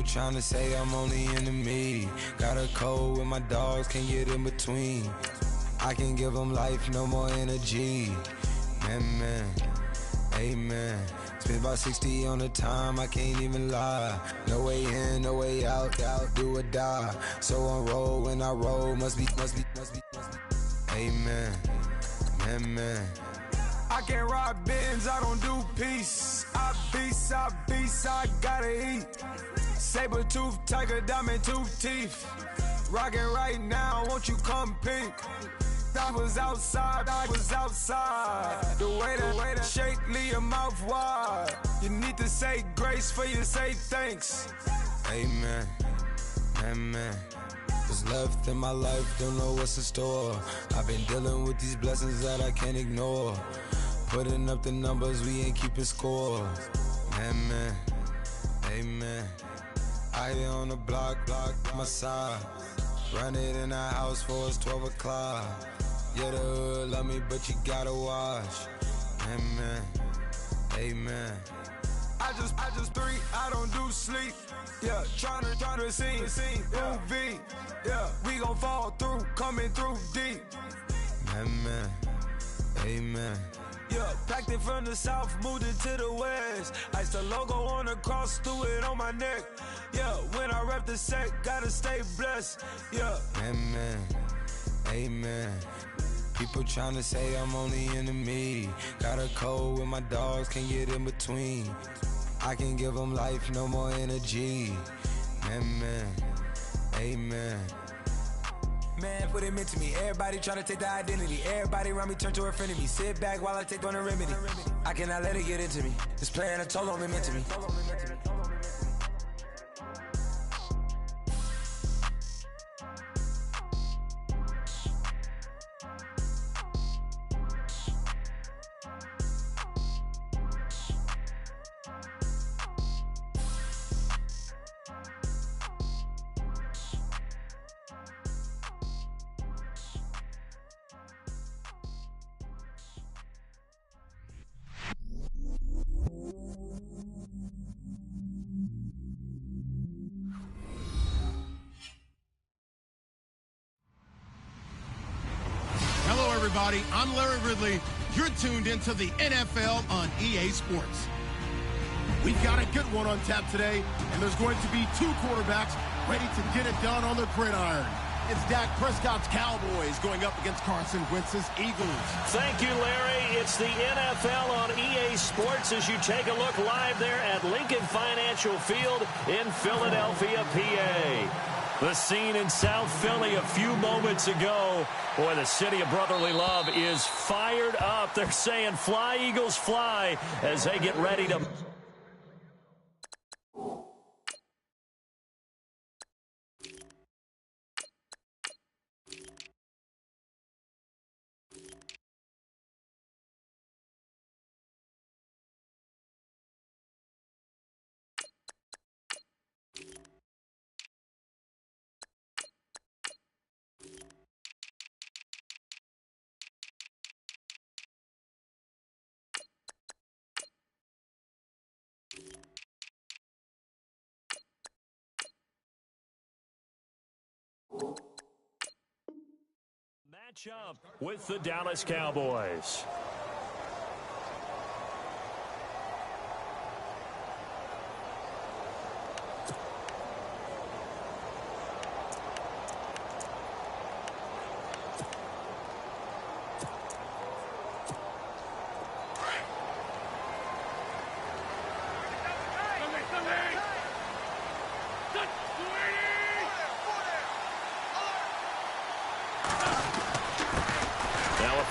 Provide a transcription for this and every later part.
trying to say I'm only in the meeting. Got a code with my dogs, can't get in between. I can give them life, no more energy. Man, amen. Spent about 60 on the time, I can't even lie. No way in, no way out, do or die. So on roll when I roll, must be. Amen, man. I can't ride Benz, I don't do peace. I beast, I gotta eat. Saber tooth, tiger, diamond tooth teeth. Rockin' right now, won't you come peek? I was outside. The way that shake, leave your mouth wide. You need to say grace for you say thanks. Amen, what's left in my life, don't know what's in store. I've been dealing with these blessings that I can't ignore. Putting up the numbers, we ain't keeping score. Amen. I here on the block, my side. Run it in the house for us 12 o'clock. Yeah, the hood love me, but you gotta watch. Amen. I just three, I don't do sleep. Yeah, tryna see, UV. Yeah, we gon' fall through, coming through deep. Amen. Yeah, packed it from the south, moved it to the west. Iced the logo on the cross, threw it on my neck. Yeah, when I rep the set, gotta stay blessed. Yeah. Amen. People tryna say I'm only in the meeting. Got a code with my dogs, can't get in between. I can give them life, no more energy. Amen. Man, what it meant to me. Everybody tryna take the identity. Everybody around me turn to a friend of me. Sit back while I take on the remedy. I cannot let it get into me. This plan a toll on me, meant to me. Everybody, I'm Larry Ridley. You're tuned into the NFL on EA Sports. We've got a good one on tap today, and there's going to be two quarterbacks ready to get it done on the gridiron. It's Dak Prescott's Cowboys going up against Carson Wentz's Eagles. Thank you, Larry. It's the NFL on EA Sports as you take a look live there at Lincoln Financial Field in Philadelphia, PA. The scene in South Philly a few moments ago. Boy, the city of brotherly love is fired up. They're saying, "Fly, Eagles, fly," as they get ready to... match up with the Dallas Cowboys.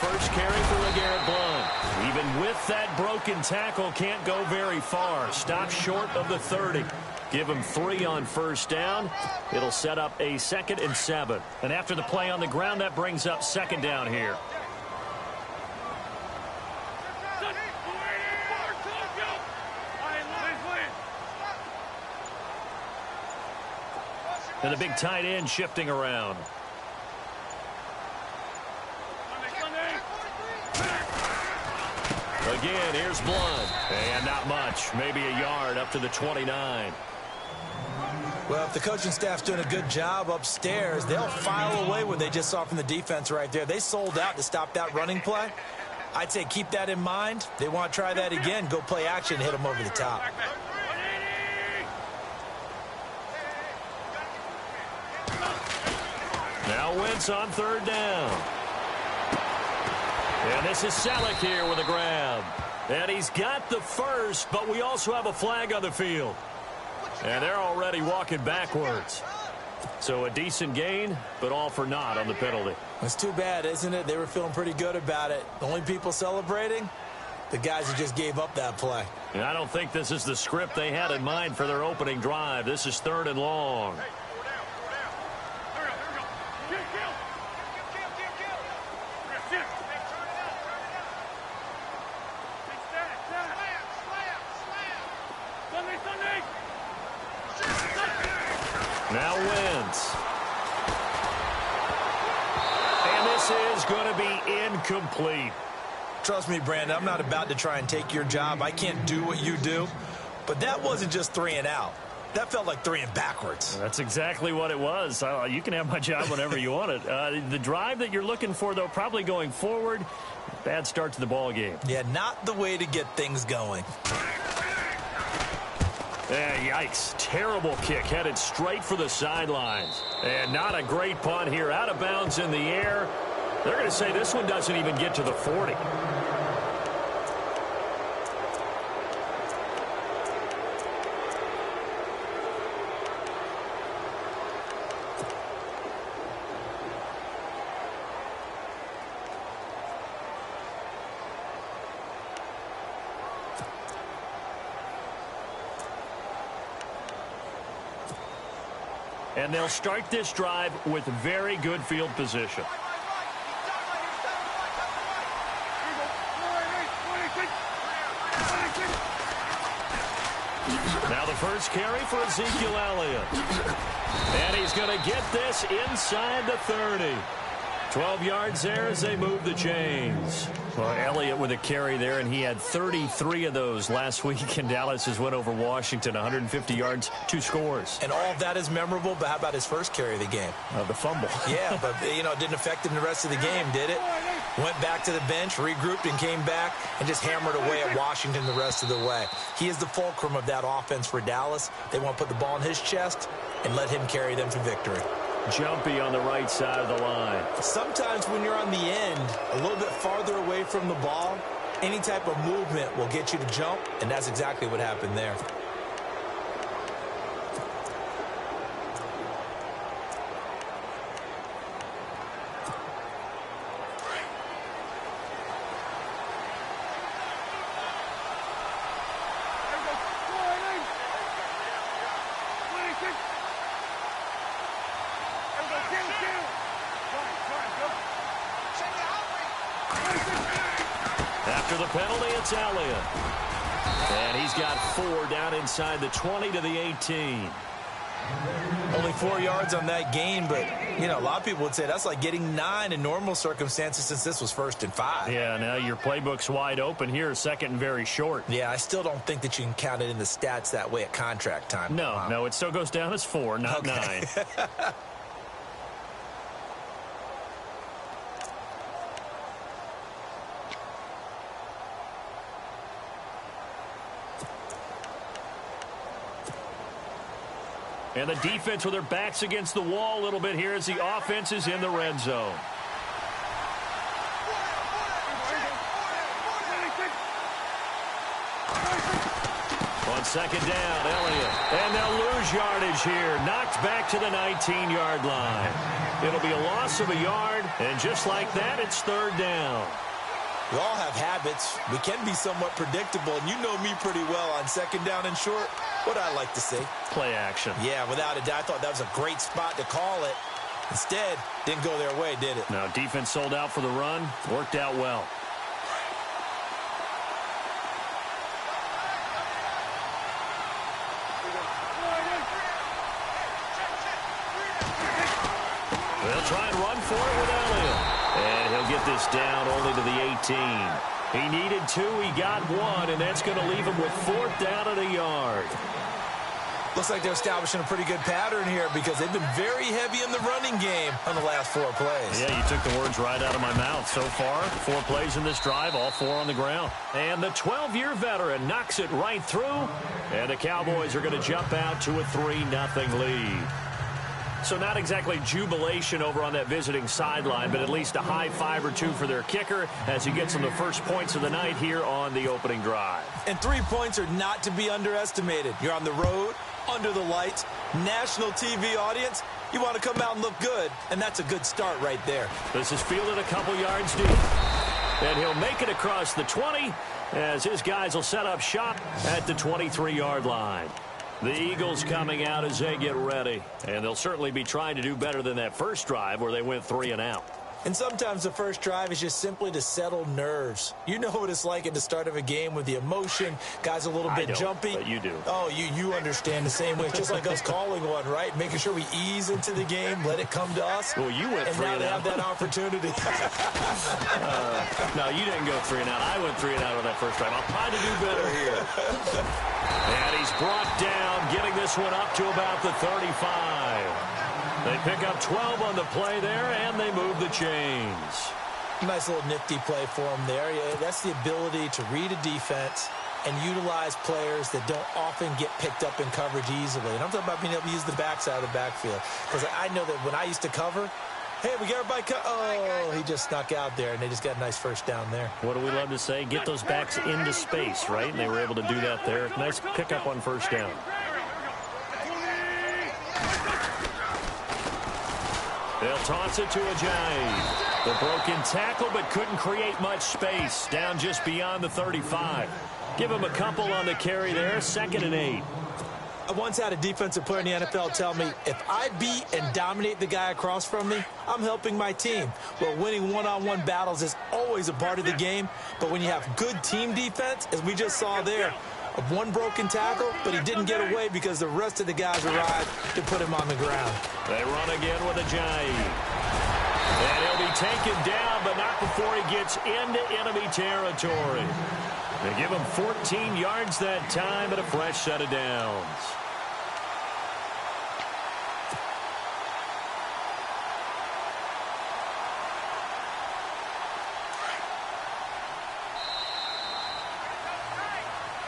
First carry for LeGarrette Blount. Even with that broken tackle, can't go very far. Stop short of the 30. Give him 3 on first down. It'll set up a 2nd and 7. And after the play on the ground, that brings up 2nd down here. And the big tight end shifting around. Again, here's Blount. And not much. Maybe a yard up to the 29. Well, if the coaching staff's doing a good job upstairs, they'll file away what they just saw from the defense right there. They sold out to stop that running play. I'd say keep that in mind. They want to try that again. Go play action, hit them over the top. Now Wentz on third down. And this is Selleck here with a grab. And he's got the first, but we also have a flag on the field. And they're already walking backwards. So a decent gain, but all for naught on the penalty. It's too bad, isn't it? They were feeling pretty good about it. The only people celebrating, the guys who just gave up that play. And I don't think this is the script they had in mind for their opening drive. This is third and long. Now Wentz. And this is going to be incomplete. Trust me, Brandon, I'm not about to try and take your job. I can't do what you do. But that wasn't just 3 and out. That felt like 3 and backwards. That's exactly what it was. You can have my job whenever you want it. The drive that you're looking for, though, probably going forward. Bad start to the ball game. Yeah, not the way to get things going. Yikes. Terrible kick headed straight for the sidelines. And not a great punt here. Out of bounds in the air. They're going to say this one doesn't even get to the 40. And they'll start this drive with very good field position. Now the first carry for Ezekiel Elliott. And he's going to get this inside the 30. 12 yards there as they move the chains. Well, Elliott with a carry there, and he had 33 of those last week in Dallas's win over Washington. 150 yards, 2 scores. And all of that is memorable, but how about his first carry of the game? The fumble. Yeah, but, it didn't affect him the rest of the game, did it? Went back to the bench, regrouped, and came back and just hammered away at Washington the rest of the way. He is the fulcrum of that offense for Dallas. They want to put the ball in his chest and let him carry them to victory. Jumpy on the right side of the line. Sometimes when you're on the end, a little bit farther away from the ball, any type of movement will get you to jump, and that's exactly what happened there. After the penalty, it's Elliott. And he's got 4 down inside the 20 to the 18. Only 4 yards on that gain, but, a lot of people would say that's like getting 9 in normal circumstances since this was 1st and 5. Yeah, now your playbook's wide open here, 2nd and very short. Yeah, I still don't think that you can count it in the stats that way at contract time. No, it still goes down as 4, not 9. And the defense with their backs against the wall a little bit here as the offense is in the red zone. On 2nd down, Elliott. And they'll lose yardage here. Knocked back to the 19-yard line. It'll be a loss of a yard, and just like that, it's 3rd down. We all have habits. We can be somewhat predictable, and you know me pretty well on 2nd down and short. What I like to see. Play action. Yeah, without a doubt. I thought that was a great spot to call it. Instead, didn't go their way, did it? Now, defense sold out for the run. Worked out well. They'll try and run for it with Elliott. And he'll get this down only to the 18. He needed 2, he got 1, and that's going to leave him with 4th down and a yard. Looks like they're establishing a pretty good pattern here because they've been very heavy in the running game on the last 4 plays. Yeah, you took the words right out of my mouth. So far, 4 plays in this drive, all 4 on the ground. And the 12-year veteran knocks it right through, and the Cowboys are going to jump out to a 3-0 lead. So not exactly jubilation over on that visiting sideline, but at least a high 5 or 2 for their kicker as he gets them the first points of the night here on the opening drive. And 3 points are not to be underestimated. You're on the road, under the lights, national TV audience. You want to come out and look good, and that's a good start right there. This is fielded a couple yards deep. And he'll make it across the 20 as his guys will set up shop at the 23-yard line. The Eagles coming out as they get ready. And they'll certainly be trying to do better than that first drive where they went 3 and out. And sometimes the first drive is just simply to settle nerves. You know what it's like at the start of a game with the emotion. Guys a little bit jumpy. But you do. Oh, you understand the same way. It's just like us calling one, right? Making sure we ease into the game, let it come to us. Well, you went 3 and out. And now they have that opportunity. No, you didn't go 3 and out. I went 3 and out on that first drive. I'll try to do better here. And he's brought down, getting this one up to about the 35. They pick up 12 on the play there, and they move the chains. Nice little nifty play for him there. Yeah, that's the ability to read a defense and utilize players that don't often get picked up in coverage easily. And I'm talking about being able to use the backside of the backfield. Because I know that when I used to cover, hey, we got everybody oh, he just snuck out there, and they just got a nice first down there. What do we love to say? Get those backs into space, right? And they were able to do that there. Nice pickup on first down. They'll toss it to Ajayi. The broken tackle, but couldn't create much space. Down just beyond the 35. Give him a couple on the carry there. 2nd and 8. I once had a defensive player in the NFL tell me, if I beat and dominate the guy across from me, I'm helping my team. Well, winning one-on-one battles is always a part of the game, but when you have good team defense, as we just saw there, one broken tackle, but he didn't get away because the rest of the guys arrived to put him on the ground. They run again with Ajayi. And he'll be taken down, but not before he gets into enemy territory. They give him 14 yards that time and a fresh set of downs.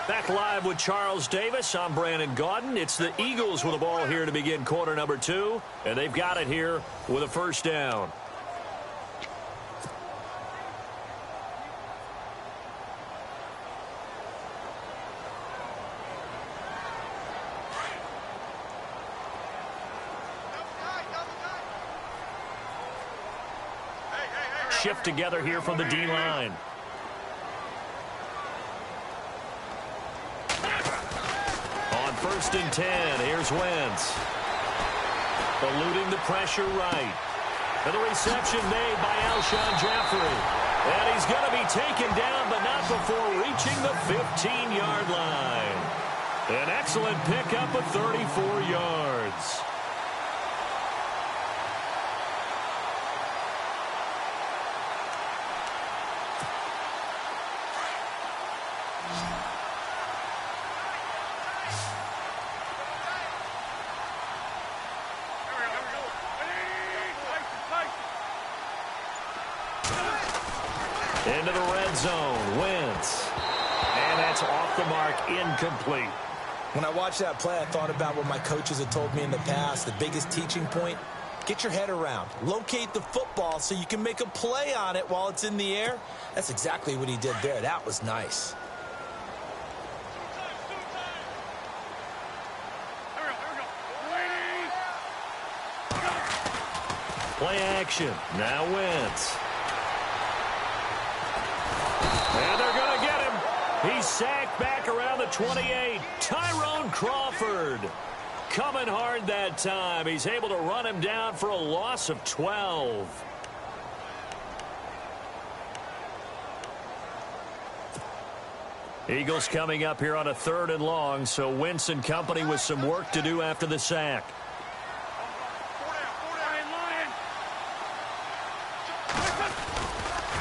Back live with Charles Davis. I'm Brandon Gaudin. It's the Eagles with the ball here to begin quarter number 2. And they've got it here with a first down. Shift together here from the D-line. On 1st and 10, here's Wentz. Eluding the pressure right. And the reception made by Alshon Jeffrey. And he's going to be taken down, but not before reaching the 15-yard line. An excellent pickup of 34 yards. Into the red zone, Wentz. And that's off the mark, incomplete. When I watched that play, I thought about what my coaches had told me in the past. The biggest teaching point, get your head around. Locate the football so you can make a play on it while it's in the air. That's exactly what he did there. That was nice. Play action. Now Wentz. And they're going to get him. He's sacked back around the 28. Tyrone Crawford coming hard that time. He's able to run him down for a loss of 12. Eagles coming up here on a 3rd and long, so Wentz and company with some work to do after the sack.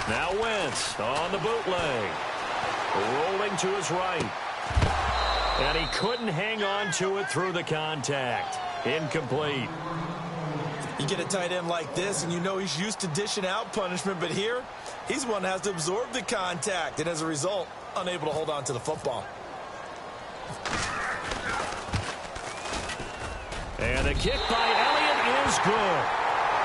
Now Wentz on the bootleg. Rolling to his right. And he couldn't hang on to it through the contact. Incomplete. You get a tight end like this, and you know he's used to dishing out punishment, but here, he's one that has to absorb the contact, and as a result, unable to hold on to the football. And the kick by Elliott is good.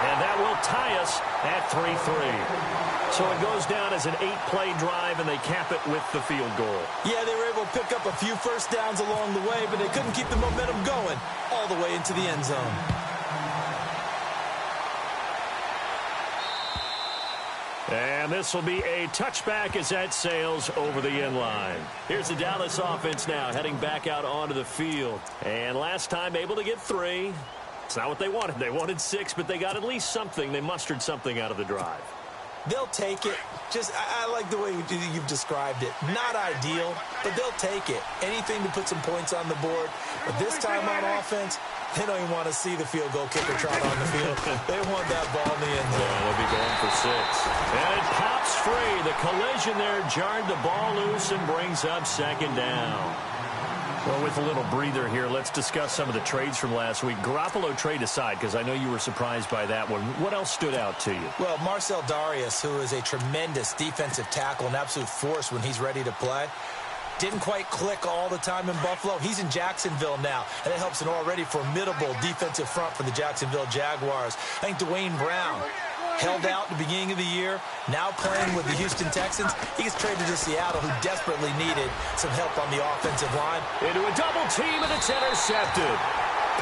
And that will tie us at 3-3. So it goes down as an 8-play drive, and they cap it with the field goal. Yeah, they were able to pick up a few first downs along the way, but they couldn't keep the momentum going all the way into the end zone. And this will be a touchback as that sails over the end line. Here's the Dallas offense now heading back out onto the field. And last time able to get 3. It's not what they wanted. They wanted 6, but they got at least something. They mustered something out of the drive. They'll take it. I like the way you've described it. Not ideal, but they'll take it. Anything to put some points on the board. But this time on offense, they don't even want to see the field goal kicker trot on the field. They want that ball in the end zone. Yeah, they'll be going for 6. And it pops free. The collision there jarred the ball loose and brings up second down. Well, with a little breather here, let's discuss some of the trades from last week. Garoppolo trade aside, because I know you were surprised by that one. What else stood out to you? Well, Marcel Darius, who is a tremendous defensive tackle, an absolute force when he's ready to play, didn't quite click all the time in Buffalo. He's in Jacksonville now, and it helps an already formidable defensive front for the Jacksonville Jaguars. I think Dwayne Brown held out at the beginning of the year, now playing with the Houston Texans. He gets traded to Seattle, who desperately needed some help on the offensive line. Into a double team, and it's intercepted.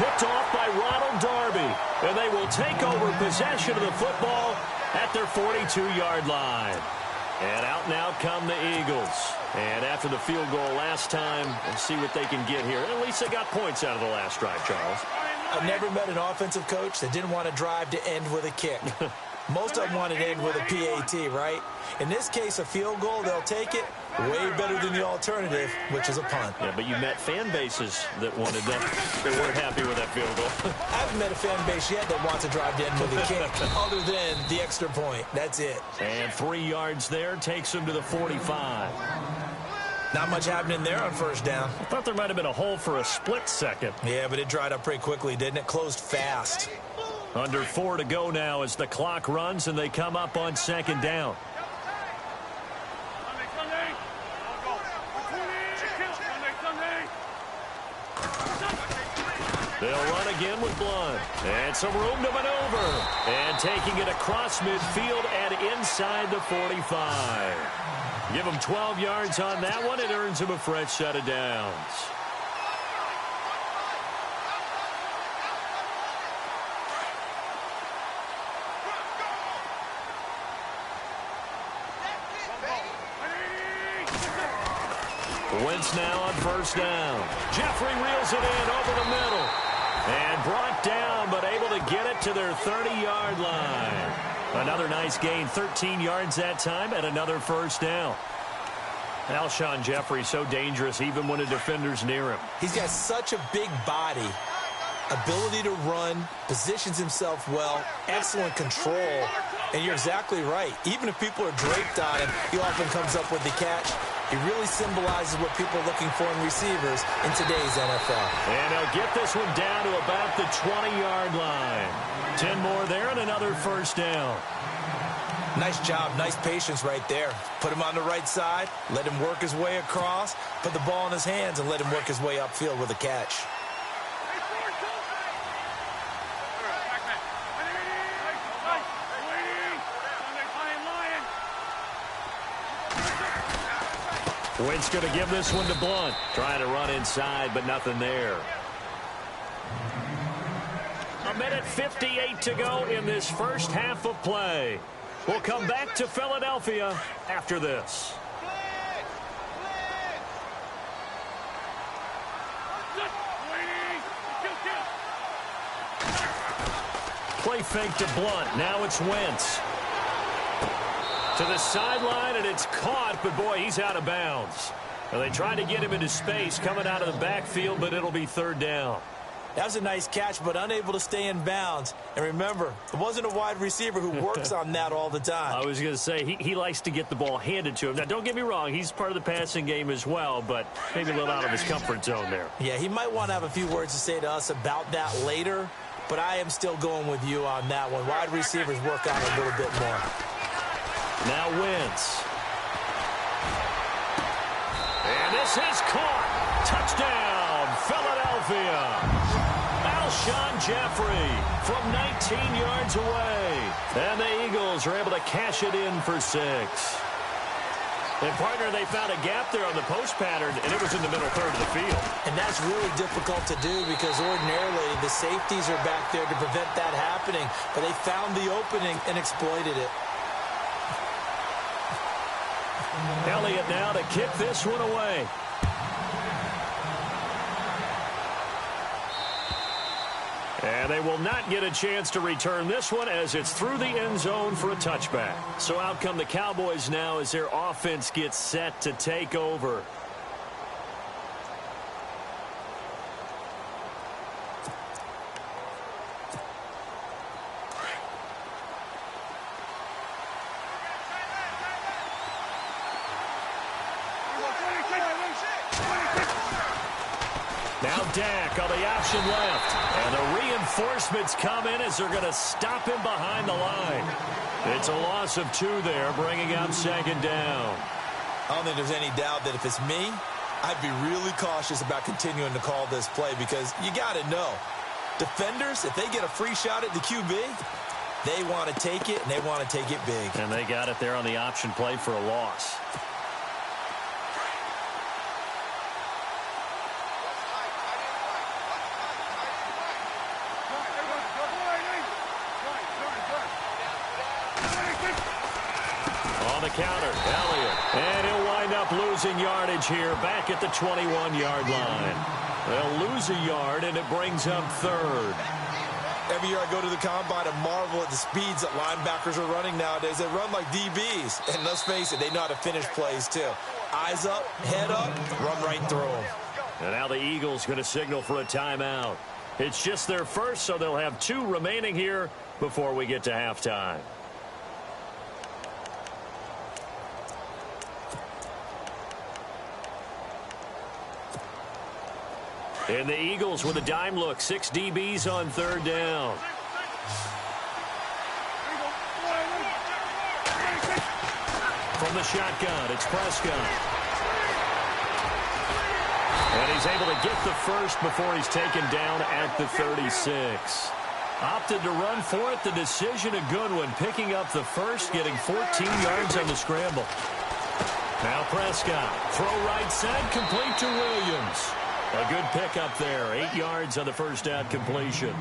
Picked off by Ronald Darby, and they will take over possession of the football at their 42-yard line. And out now come the Eagles. And after the field goal last time, we'll see what they can get here. At least they got points out of the last drive, Charles. I've never met an offensive coach that didn't want to drive to end with a kick. Most of them want to end with a PAT, right? In this case, a field goal, they'll take it. Way better than the alternative, which is a punt. Yeah, but you met fan bases that wanted that. They weren't happy with that field goal. I haven't met a fan base yet that wants to drive to end with a kick, other than the extra point. That's it. And 3 yards there takes them to the 45. Not much happening there on first down. I thought there might have been a hole for a split second. Yeah, but it dried up pretty quickly, didn't it? Closed fast. Under 4 to go now as the clock runs, and they come up on second down. They'll run again with Blunt. And some room to maneuver. And taking it across midfield and inside the 45. Give them 12 yards on that one. It earns them a fresh set of downs. Wentz now on first down. Jeffrey reels it in over the middle. And brought down, but able to get it to their 30-yard line. Another nice gain, 13 yards that time, and another first down. Alshon Jeffrey so dangerous even when a defender's near him. He's got such a big body, ability to run, positions himself well, excellent control. And you're exactly right. Even if people are draped on him, he often comes up with the catch. He really symbolizes what people are looking for in receivers in today's NFL. And they'll get this one down to about the 20-yard line. 10 more there and another first down. Nice job, nice patience right there. Put him on the right side, let him work his way across, put the ball in his hands, and let him work his way upfield with a catch. Wentz going to give this one to Blunt. Trying to run inside, but nothing there. 1:58 to go in this first half of play. We'll come back to Philadelphia after this. Play fake to Blunt. Now it's Wentz. To the sideline, and it's caught, but boy, he's out of bounds. Well, they tried to get him into space coming out of the backfield, but it'll be third down. That was a nice catch, but unable to stay in bounds. And remember, it wasn't a wide receiver who works on that all the time. I was going to say, he likes to get the ball handed to him. Now, don't get me wrong, he's part of the passing game as well, but maybe a little out of his comfort zone there. Yeah, he might want to have a few words to say to us about that later, but I am still going with you on that one. Wide receivers work on it a little bit more. Now Wentz. And this is caught. Touchdown, Philadelphia. Alshon Jeffrey from 19 yards away. And the Eagles are able to cash it in for 6. And, partner, they found a gap there on the post pattern, and it was in the middle third of the field. And that's really difficult to do because ordinarily the safeties are back there to prevent that happening. But they found the opening and exploited it. Elliott now to kick this one away. And they will not get a chance to return this one as it's through the end zone for a touchback. So out come the Cowboys now as their offense gets set to take over. Now Dak on the option left. And the reinforcements come in as they're going to stop him behind the line. It's a loss of 2 there, bringing up second down. I don't think there's any doubt that if it's me, I'd be really cautious about continuing to call this play because you got to know, defenders, if they get a free shot at the QB, they want to take it, and they want to take it big. And they got it there on the option play for a loss. Counter, Elliott, and he'll wind up losing yardage here back at the 21-yard line. They'll lose a yard, and it brings up 3rd. Every year I go to the combine and marvel at the speeds that linebackers are running nowadays. They run like DBs, and let's face it, they know how to finish plays too. Eyes up, head up, run right through them. And now the Eagles going to signal for a timeout. It's just their first, so they'll have 2 remaining here before we get to halftime. And the Eagles with a dime look. 6 DBs on 3rd down. From the shotgun, it's Prescott. And he's able to get the first before he's taken down at the 36. Opted to run for it. The decision a good one. Picking up the first, getting 14 yards on the scramble. Now Prescott. Throw right side, complete to Williams. A good pickup there. 8 yards on the first down completion.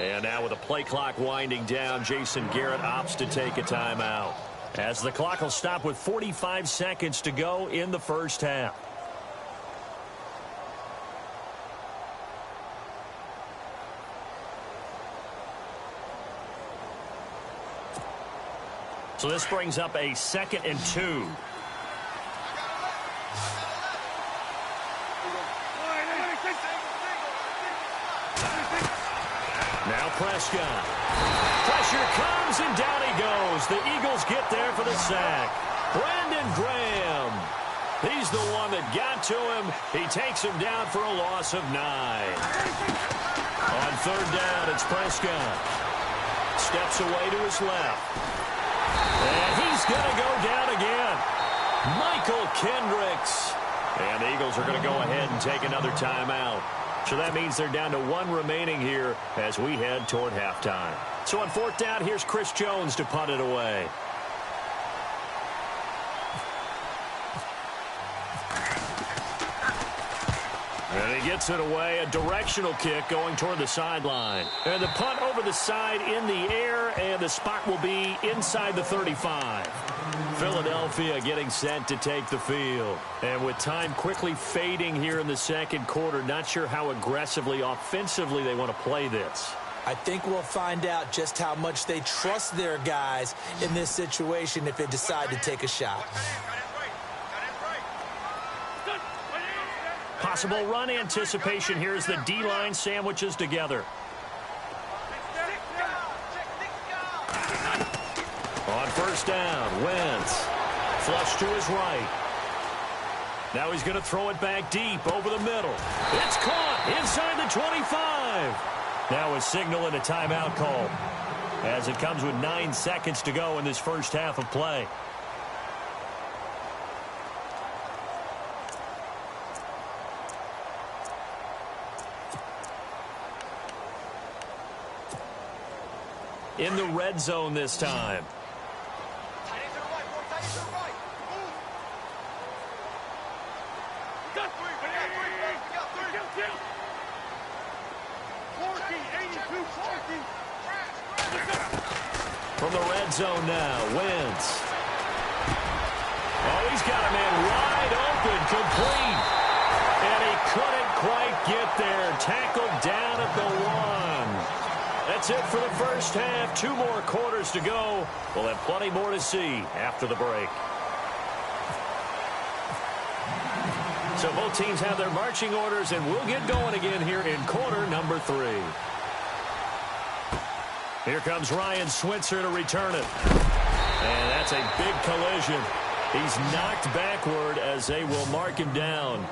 And now with the play clock winding down, Jason Garrett opts to take a timeout. As the clock will stop with 45 seconds to go in the first half. So this brings up a 2nd and 2. Now Prescott. Pressure comes, and down he goes. The Eagles get there for the sack. Brandon Graham. He's the one that got to him. He takes him down for a loss of 9. On 3rd down, it's Prescott. Steps away to his left. And he's going to go down again. Michael Kendricks. And the Eagles are going to go ahead and take another timeout. So that means they're down to 1 remaining here as we head toward halftime. So on 4th down, here's Chris Jones to punt it away. And he gets it away, a directional kick going toward the sideline. And the punt over the side in the air, and the spot will be inside the 35. Philadelphia getting set to take the field. And with time quickly fading here in the second quarter, not sure how aggressively, offensively they want to play this. I think we'll find out just how much they trust their guys in this situation if they decide to take a shot. Possible run anticipation here as the D-line sandwiches together. On first down, Wentz. Flush to his right. Now he's going to throw it back deep over the middle. It's caught inside the 25. Now a signal and a timeout call as it comes with 9 seconds to go in this first half of play. In the red zone this time. From the red zone now, Wentz. Oh, he's got a man wide open, complete. And he couldn't quite get there. Tackled down at the 1. That's it for the first half. 2 more quarters to go. We'll have plenty more to see after the break. So both teams have their marching orders, and we'll get going again here in quarter number 3. Here comes Ryan Switzer to return it. And that's a big collision. He's knocked backward as they will mark him down.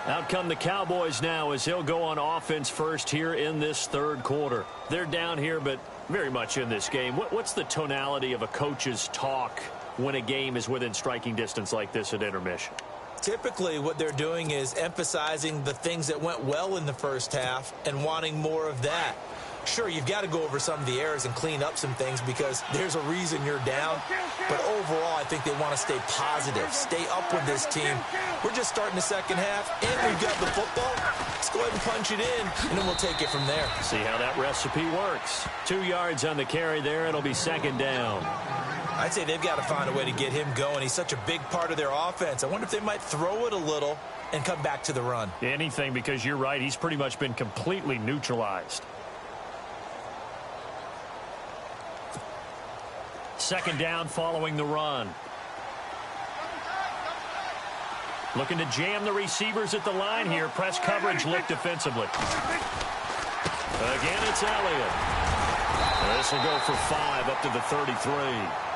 Out come the Cowboys now as he'll go on offense first here in this third quarter. They're down here, but very much in this game. What's the tonality of a coach's talk when a game is within striking distance like this at intermission? Typically, what they're doing is emphasizing the things that went well in the first half and wanting more of that. Sure, you've got to go over some of the errors and clean up some things because there's a reason you're down. But overall, I think they want to stay positive, stay up with this team. We're just starting the second half, and we've got the football. Let's go ahead and punch it in, and then we'll take it from there. See how that recipe works. 2 yards on the carry there. It'll be second down. I'd say they've got to find a way to get him going. He's such a big part of their offense. I wonder if they might throw it a little and come back to the run. Anything, because you're right. He's pretty much been completely neutralized. Second down following the run. Looking to jam the receivers at the line here. Press coverage look defensively. Again, it's Elliott. This will go for 5 up to the 33.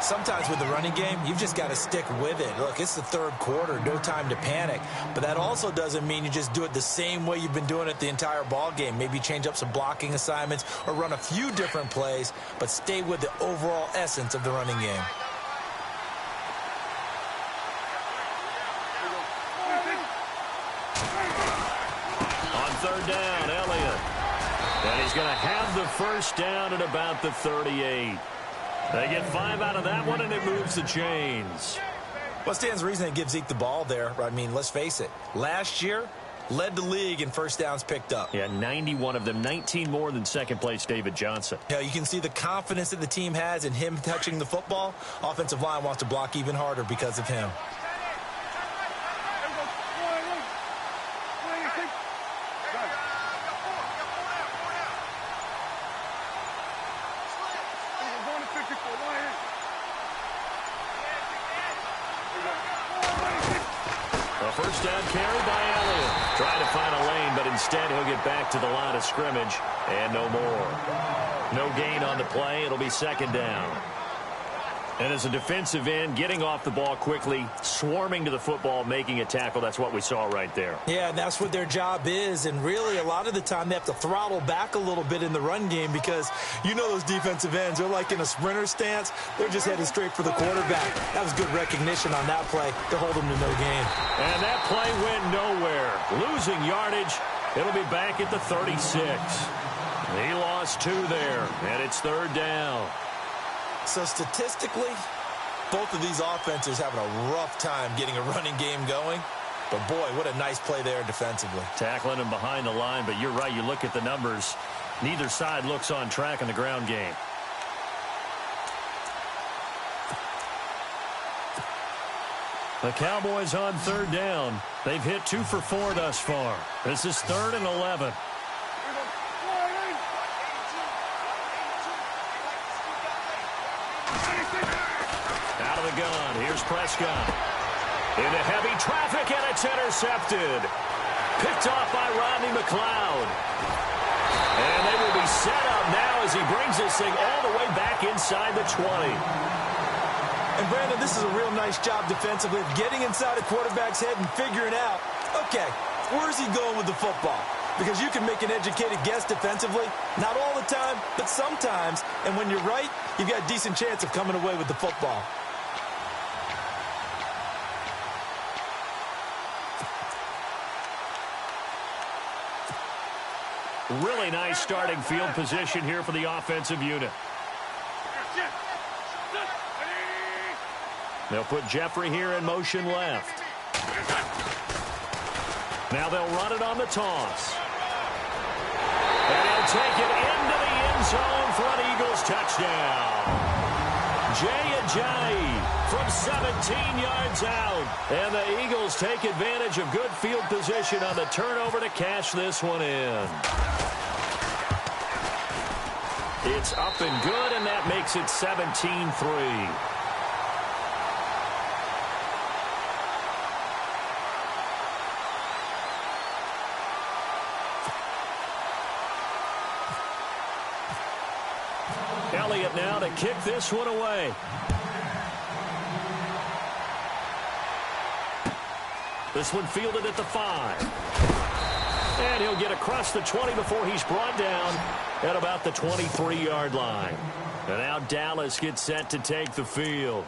Sometimes with the running game, you've just got to stick with it. Look, it's the third quarter, no time to panic. But that also doesn't mean you just do it the same way you've been doing it the entire ball game. Maybe change up some blocking assignments or run a few different plays, but stay with the overall essence of the running game. On third down, Elliott. And he's going to have the first down at about the 38. They get 5 out of that one, and it moves the chains. Well, stands to reason they give Zeke the ball there. I mean, let's face it. Last year, led the league in first downs picked up. Yeah, 91 of them, 19 more than second-place David Johnson. Yeah, you can see the confidence that the team has in him touching the football. Offensive line wants to block even harder because of him. First down carry by Elliott. Trying to find a lane, but instead he'll get back to the line of scrimmage and no more. No gain on the play. It'll be second down. And as a defensive end, getting off the ball quickly, swarming to the football, making a tackle, that's what we saw right there. Yeah, and that's what their job is. And really, a lot of the time, they have to throttle back a little bit in the run game because you know those defensive ends, they're like in a sprinter stance. They're just heading straight for the quarterback. That was good recognition on that play to hold them to no gain. And that play went nowhere. Losing yardage. It'll be back at the 36. He lost 2 there, and it's third down. So statistically, both of these offenses having a rough time getting a running game going. But, boy, what a nice play there defensively. Tackling him behind the line, but you're right. You look at the numbers. Neither side looks on track in the ground game. The Cowboys on third down. They've hit 2 for 4 thus far. This is 3rd and 11. Out of the gun. Here's Prescott. Into heavy traffic, and it's intercepted. Picked off by Rodney McLeod. And they will be set up now as he brings this thing all the way back inside the 20. And, Brandon, this is a real nice job defensively of getting inside a quarterback's head and figuring out, okay, where's he going with the football? Because you can make an educated guess defensively, not all the time, but sometimes. And when you're right, you've got a decent chance of coming away with the football. Really nice starting field position here for the offensive unit. They'll put Jeffrey here in motion left. Now they'll run it on the toss. And he'll take it into the end zone for an Eagles touchdown. Jay Ajayi from 17 yards out. And the Eagles take advantage of good field position on the turnover to cash this one in. It's up and good, and that makes it 17-3. Elliott now to kick this one away. This one fielded at the 5. And he'll get across the 20 before he's brought down at about the 23-yard line. And now Dallas gets set to take the field.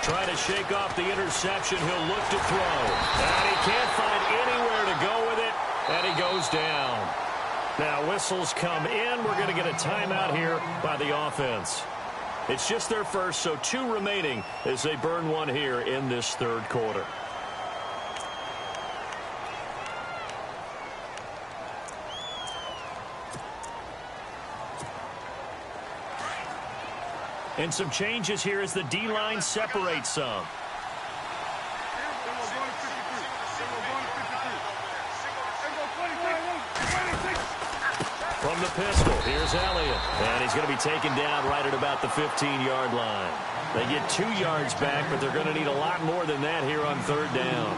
Trying to shake off the interception. He'll look to throw. And he can't find anywhere to go with it. And he goes down. Now whistles come in. We're going to get a timeout here by the offense. It's just their first, so 2 remaining as they burn one here in this third quarter. And some changes here as the D-line separates some. From the pistol, here's Elliott. And he's going to be taken down right at about the 15-yard line. They get 2 yards back, but they're going to need a lot more than that here on third down.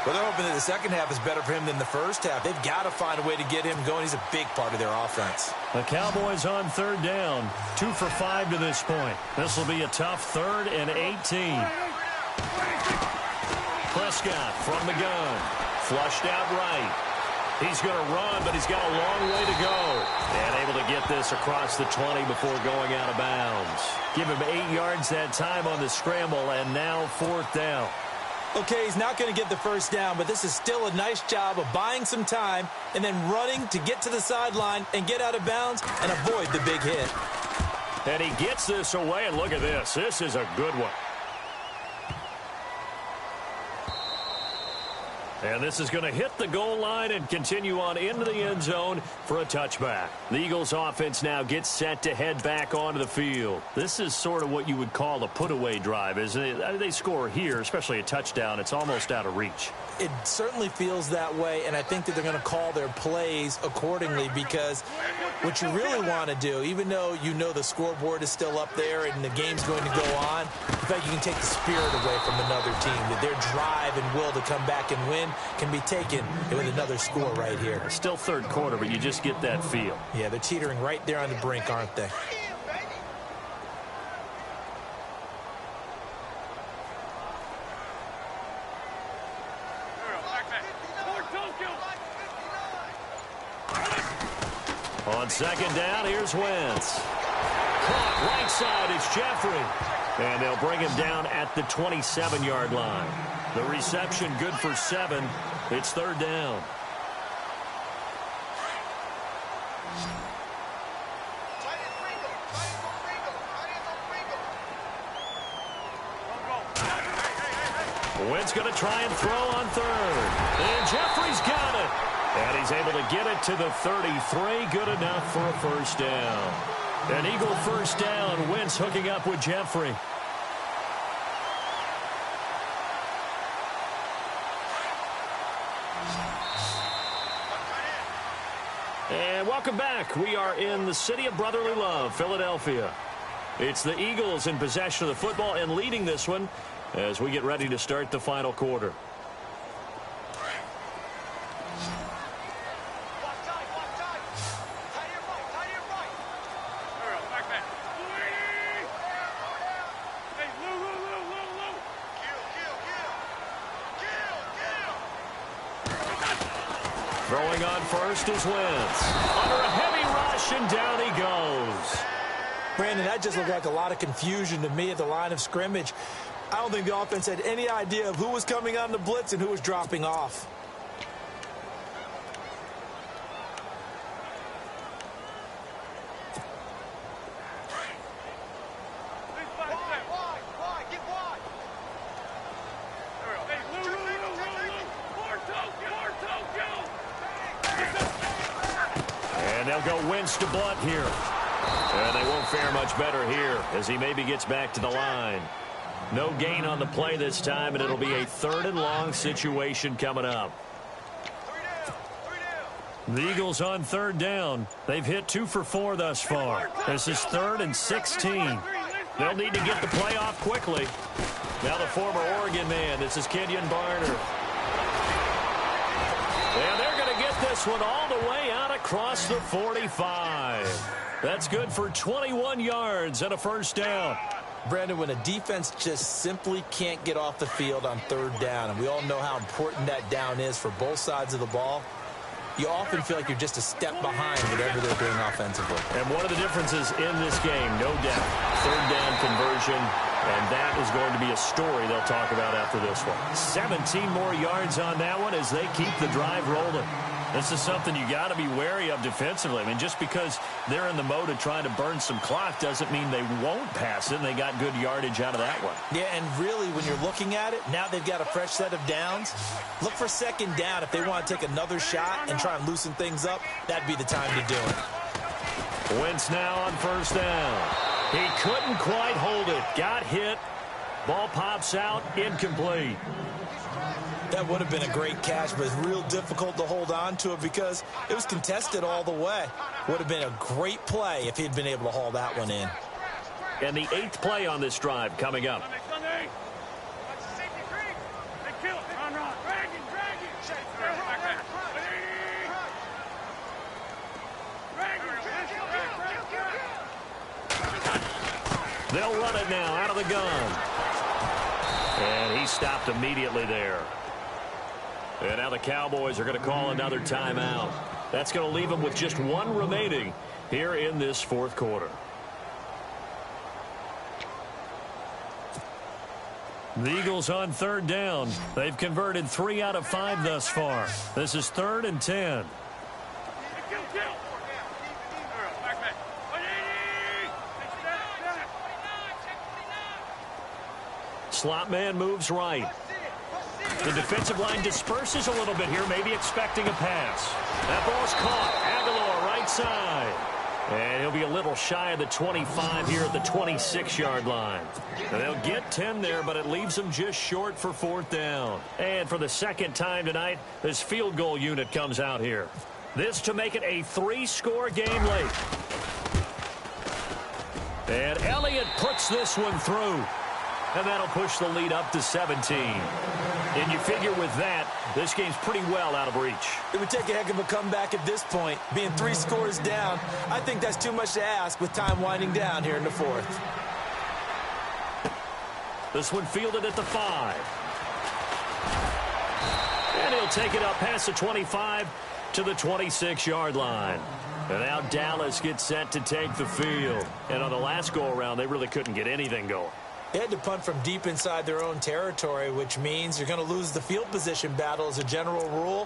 Well, they're hoping that the second half is better for him than the first half. They've got to find a way to get him going. He's a big part of their offense. The Cowboys on third down, 2 for 5 to this point. This will be a tough 3rd and 18. Prescott from the gun, flushed out right. He's going to run, but he's got a long way to go. And able to get this across the 20 before going out of bounds. Give him 8 yards that time on the scramble, and now 4th down. Okay, he's not going to get the first down, but this is still a nice job of buying some time and then running to get to the sideline and get out of bounds and avoid the big hit. And he gets this away, and look at this. This is a good one. And this is going to hit the goal line and continue on into the end zone for a touchback. The Eagles offense now gets set to head back onto the field. This is sort of what you would call a put-away drive, isn't it? I mean, they score here, especially a touchdown. It's almost out of reach. It certainly feels that way, and I think that they're going to call their plays accordingly, because what you really want to do, even though you know the scoreboard is still up there and the game's going to go on, in fact, you can take the spirit away from another team, that their drive and will to come back and win can be taken with another score right here. It's still third quarter, but you just get that feel. Yeah, they're teetering right there on the brink, aren't they? On second down, here's Wentz. Caught right side, it's Jeffrey. And they'll bring him down at the 27-yard line. The reception good for 7. It's third down. Wentz going to try and throw on third. And Jeffrey's got it. And he's able to get it to the 33. Good enough for a first down. An Eagle first down. Wentz hooking up with Jeffrey. And welcome back. We are in the city of brotherly love, Philadelphia. It's the Eagles in possession of the football and leading this one as we get ready to start the final quarter. Throwing on first is Wentz. Under a heavy rush, and down he goes. Brandon, that just looked like a lot of confusion to me at the line of scrimmage. I don't think the offense had any idea of who was coming on the blitz and who was dropping off. And they'll go Wentz to Blunt here. And they won't fare much better here as he maybe gets back to the line. No gain on the play this time, and it'll be a third and long situation coming up. The Eagles on third down. They've hit 2 for 4 thus far. This is 3rd and 16. They'll need to get the play off quickly. Now the former Oregon man. This is Kenyon Barner. And they're going to get this one all the way out across the 45. That's good for 21 yards and a first down. Brandon, when a defense just simply can't get off the field on third down, and we all know how important that down is for both sides of the ball, you often feel like you're just a step behind whatever they're doing offensively. And one of the differences in this game, no doubt, third down conversion, and that is going to be a story they'll talk about after this one. 17 more yards on that one as they keep the drive rolling. This is something you got to be wary of defensively. I mean, just because they're in the mode of trying to burn some clock doesn't mean they won't pass it, and they got good yardage out of that one. Yeah, and really, when you're looking at it, now they've got a fresh set of downs. Look for second down. If they want to take another shot and try and loosen things up, that'd be the time to do it. Wentz now on first down. He couldn't quite hold it. Got hit. Ball pops out. Incomplete. That would have been a great catch, but it's real difficult to hold on to it because it was contested all the way. Would have been a great play if he'd been able to haul that one in. And the 8th play on this drive coming up. They'll run it now out of the gun. And he stopped immediately there. And now the Cowboys are going to call another timeout. That's going to leave them with just 1 remaining here in this 4th quarter. The Eagles on third down. They've converted 3 out of 5 thus far. This is 3rd and 10. Slot man moves right. The defensive line disperses a little bit here, maybe expecting a pass. That ball's caught. Aguilar right side. And he'll be a little shy of the 25 here at the 26-yard line. And they'll get 10 there, but it leaves them just short for 4th down. And for the second time tonight, this field goal unit comes out here. This to make it a 3-score game late. And Elliott puts this one through. And that'll push the lead up to 17. And you figure with that, this game's pretty well out of reach. It would take a heck of a comeback at this point. Being 3 scores down, I think that's too much to ask with time winding down here in the 4th. This one fielded at the 5. And he'll take it up past the 25 to the 26-yard line. And now Dallas gets set to take the field. And on the last go-around, they really couldn't get anything going. They had to punt from deep inside their own territory, which means you're going to lose the field position battle as a general rule.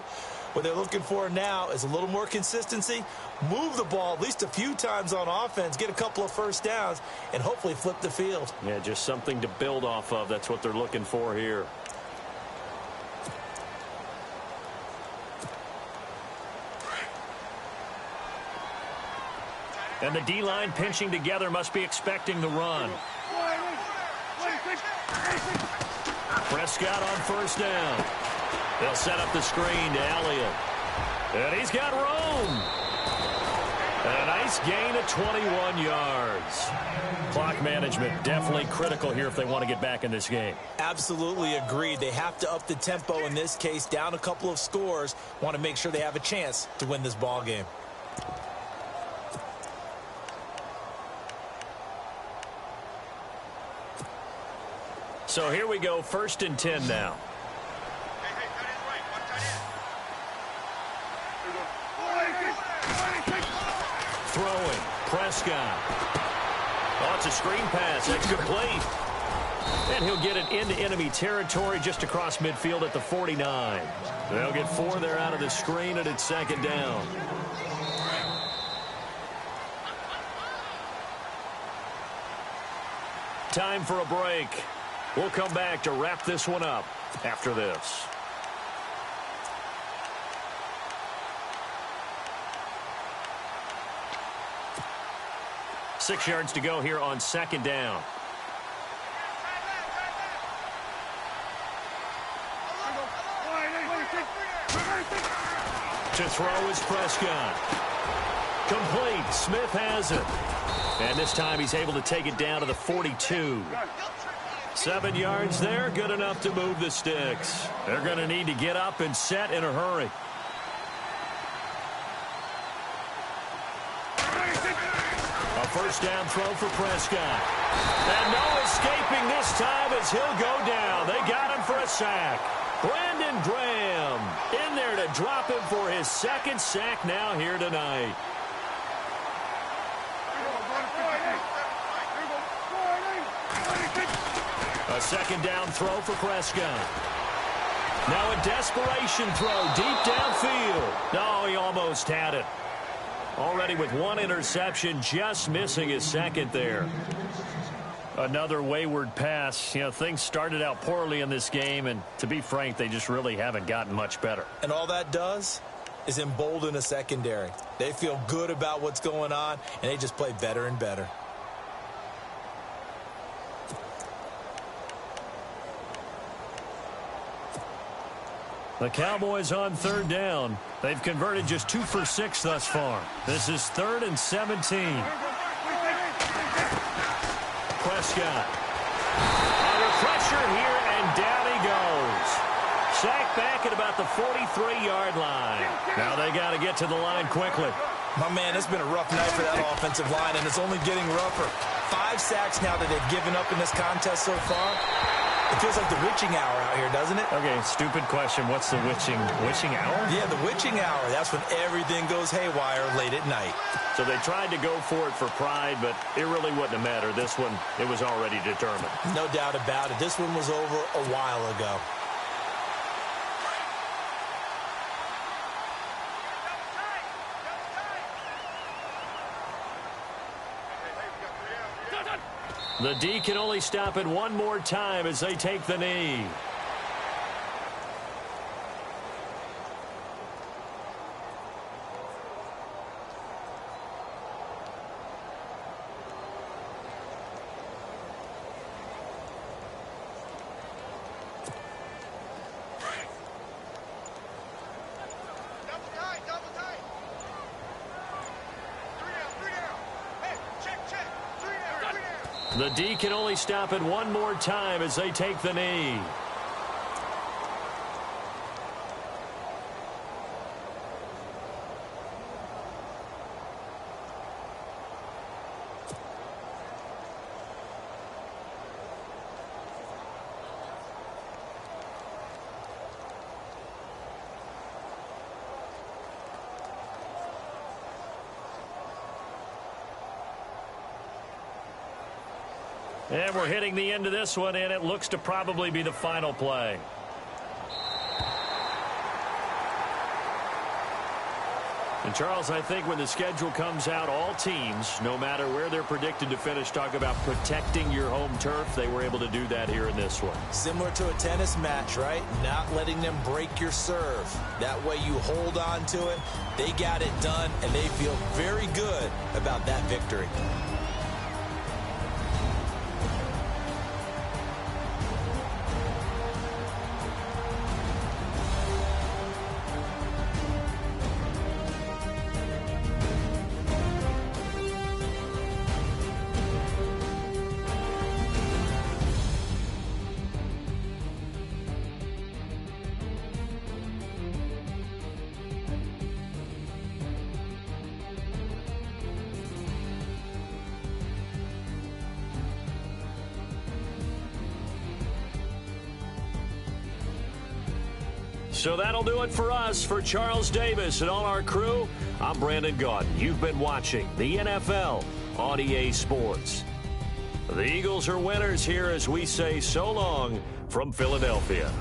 What they're looking for now is a little more consistency, move the ball at least a few times on offense, get a couple of first downs, and hopefully flip the field. Yeah, just something to build off of. That's what they're looking for here. And the D-line pinching together must be expecting the run. Prescott on first down. They'll set up the screen to Elliott. And he's got room. And a nice gain of 21 yards. Clock management definitely critical here if they want to get back in this game. Absolutely agreed. They have to up the tempo in this case, down a couple of scores. Want to make sure they have a chance to win this ball game. So here we go, 1st and 10 now. Throwing, Prescott. Oh, it's a screen pass. That's complete. And he'll get it into enemy territory just across midfield at the 49. They'll get 4 there out of the screen, and it's 2nd down. Time for a break. We'll come back to wrap this one up after this. Six yards to go here on 2nd down. To throw is Prescott. Complete. Smith has it. And this time he's able to take it down to the 42. 7 yards there, good enough to move the sticks. They're going to need to get up and set in a hurry. A first down throw for Prescott. And no escaping this time as he'll go down. They got him for a sack. Brandon Graham in there to drop him for his 2nd sack now here tonight. A 2nd down throw for Prescott. Now a desperation throw deep downfield. No, he almost had it. Already with 1 interception, just missing his 2nd there. Another wayward pass. You know, things started out poorly in this game, and to be frank, they just really haven't gotten much better. And all that does is embolden a secondary. They feel good about what's going on, and they just play better and better. The Cowboys on 3rd down. They've converted just 2 for 6 thus far. This is 3rd and 17. Prescott. Under pressure here, and down he goes. Sacked back at about the 43-yard line. Now they got to get to the line quickly. My man, it's been a rough night for that offensive line, and it's only getting rougher. 5 sacks now that they've given up in this contest so far. It feels like the witching hour out here, doesn't it? Okay, stupid question. What's the witching hour? Yeah, the witching hour. That's when everything goes haywire late at night. So they tried to go for it for pride, but it really wouldn't have mattered. This one, it was already determined. No doubt about it. This one was over a while ago. The D can only stop it 1 more time as they take the knee. The D can only stop it 1 more time as they take the knee. And we're hitting the end of this one, and it looks to probably be the final play. And, Charles, I think when the schedule comes out, all teams, no matter where they're predicted to finish, talk about protecting your home turf. They were able to do that here in this one. Similar to a tennis match, right? Not letting them break your serve. That way you hold on to it. They got it done, and they feel very good about that victory. So that'll do it for us. For Charles Davis and all our crew, I'm Brandon Gaudin. You've been watching the NFL on EA Sports. The Eagles are winners here as we say so long from Philadelphia.